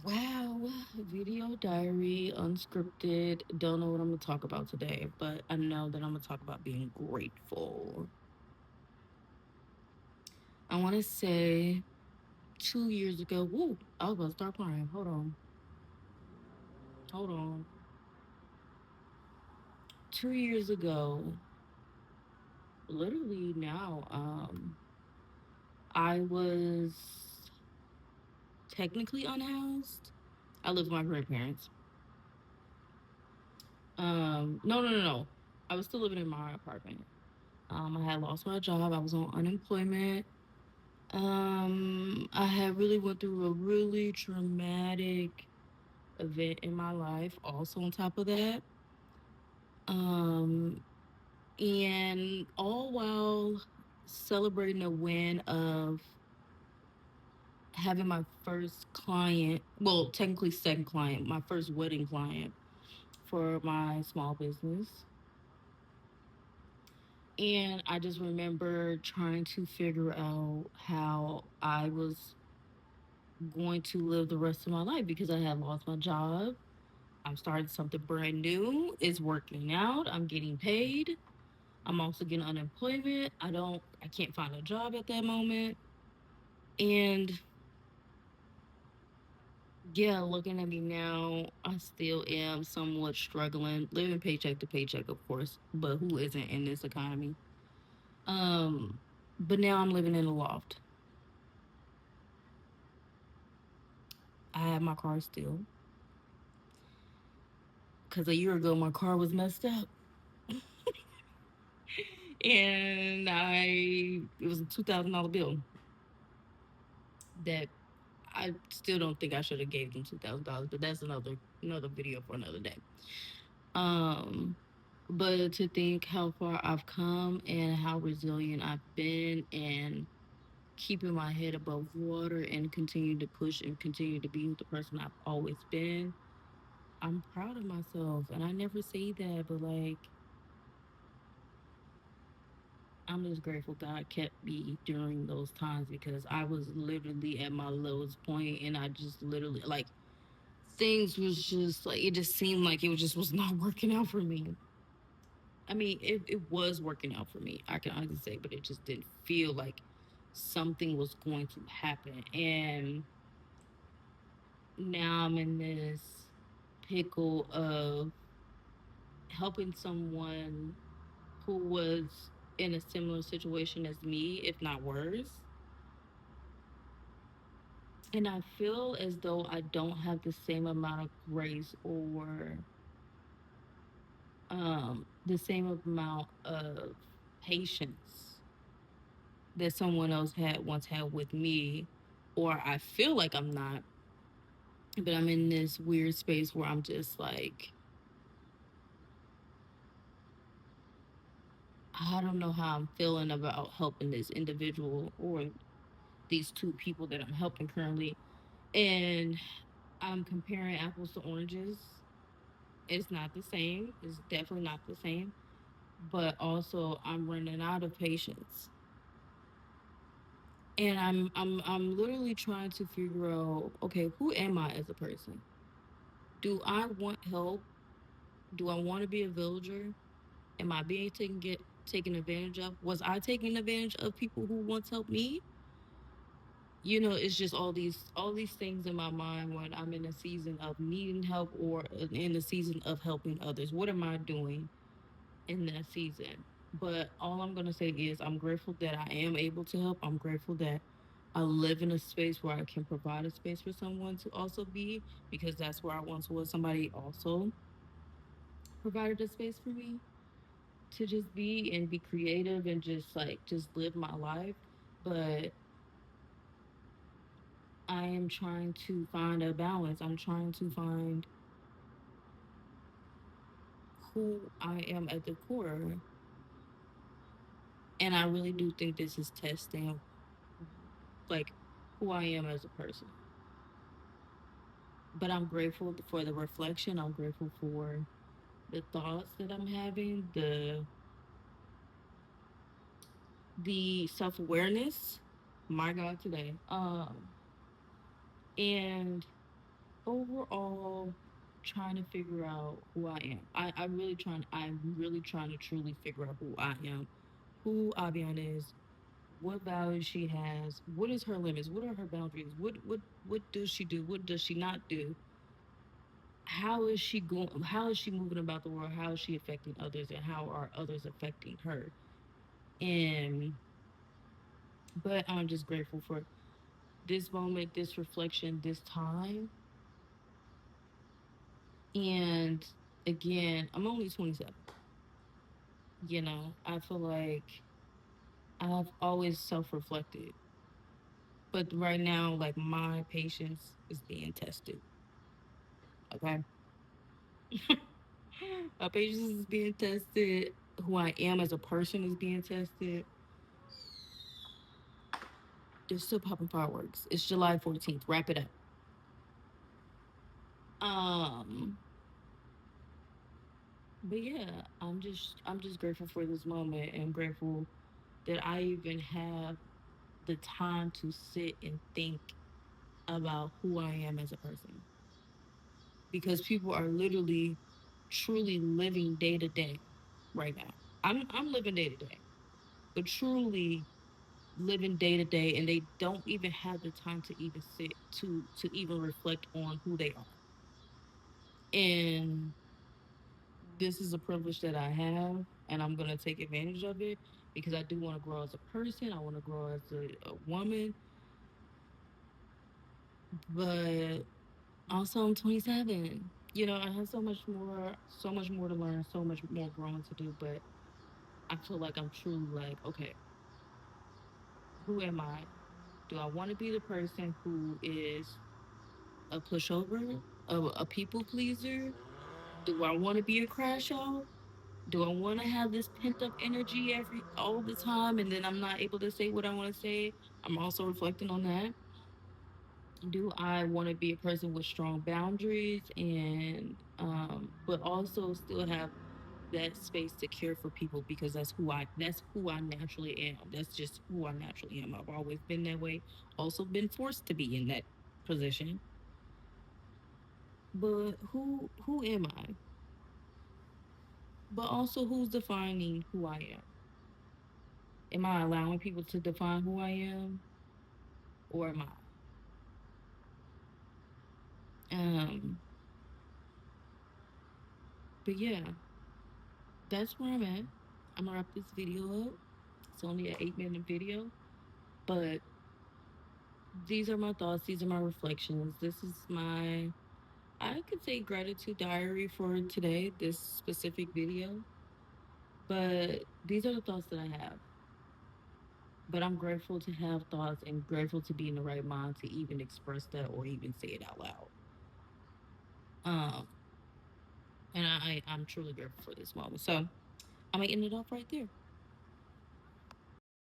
Wow, video diary, unscripted. Don't know what I'm gonna talk about today, but I know that I'm gonna talk about being grateful. I want to say 2 years ago. Woo! I was about to start crying. Hold on. 2 years ago, literally now, I was technically unhoused. I lived with my grandparents. No. I was still living in my apartment. I had lost my job. I was on unemployment. I had really went through a really traumatic event in my life. Also, on top of that, um, and all while celebrating the win of having my first client. Well, technically, second client, my first wedding client for my small business. And I just remember trying to figure out how I was going to live the rest of my life because I had lost my job. I'm starting something brand new. It's working out. I'm getting paid. I'm also getting unemployment. I can't find a job at that moment. And yeah, looking at me now, I still am somewhat struggling, living paycheck to paycheck, of course, but who isn't in this economy? Um, but now I'm living in a loft. I have my car still because a year ago my car was messed up, and I it was a $2,000 bill that I still don't think I should have gave them $2,000, but that's another video for another day. Um, but to think how far I've come and how resilient I've been, and keeping my head above water and continue to push and continue to be the person I've always been, I'm proud of myself. And I never say that, but like I'm just grateful God kept me during those times because I was literally at my lowest point, and I just literally like things was just like it just seemed like it was just was not working out for me. I mean, it was working out for me, I can honestly say, but it just didn't feel like something was going to happen. And now I'm in this pickle of helping someone who was in a similar situation as me, if not worse. And I feel as though I don't have the same amount of grace or the same amount of patience that someone else had once had with me, or I feel like I'm not, but I'm in this weird space where I'm just like, I don't know how I'm feeling about helping this individual or these two people that I'm helping currently. And I'm comparing apples to oranges. It's not the same. It's definitely not the same. But also I'm running out of patience. And I'm literally trying to figure out, okay, who am I as a person? Do I want help? Do I want to be a villager? Am I being taken advantage of? Was I taking advantage of people who once helped me? It's just all these things in my mind when I'm in a season of needing help or in a season of helping others. What am I doing in that season? But all I'm gonna say is I'm grateful that I am able to help. I'm grateful that I live in a space where I can provide a space for someone to also be, because that's where I once was. Somebody also provided a space for me to just be and be creative and just live my life. But I am trying to find a balance. I'm trying to find who I am at the core. And I really do think this is testing like who I am as a person. But I'm grateful for the reflection. I'm grateful for the thoughts that I'm having, the self-awareness. My God, today. And overall trying to figure out who I am. I'm really trying to truly figure out who I am, who Aviana is, what values she has, what is her limits, what are her boundaries, what does she do, what does she not do, how is she moving about the world, how is she affecting others, and how are others affecting her. And but I'm just grateful for this moment, this reflection, this time. And again, I'm only 27. I feel like I've always self reflected. But right now, like my patience is being tested. Okay. My patience is being tested. Who I am as a person is being tested. They're still popping fireworks. It's July 14th. Wrap it up. Um, but yeah, I'm just grateful for this moment and grateful that I even have the time to sit and think about who I am as a person. Because people are literally truly living day to day right now. I'm living day to day, but truly living day to day, and they don't even have the time to even sit to even reflect on who they are. And this is a privilege that I have, and I'm gonna take advantage of it because I do want to grow as a person. I want to grow as a woman, but also I'm 27. I have so much more to learn, so much more growing to do. But I feel like I'm truly like, okay, who am I? Do I want to be the person who is a pushover, a people pleaser? Do I want to be a crash out? Do I want to have this pent up energy all the time, and then I'm not able to say what I want to say? I'm also reflecting on that. Do I want to be a person with strong boundaries and but also still have that space to care for people because that's who I naturally am. That's just who I naturally am. I've always been that way. Also been forced to be in that position. But who am I? But also who's defining who I am? Am I allowing people to define who I am or am I? Um but yeah, that's where I'm at. I'm gonna wrap this video up. It's only an 8-minute video, but these are my thoughts. These are my reflections. This is I could say gratitude diary for today, this specific video, but these are the thoughts that I have. But I'm grateful to have thoughts and grateful to be in the right mind to even express that or even say it out loud. Um, and I'm truly grateful for this moment. So I'm gonna end it off right there.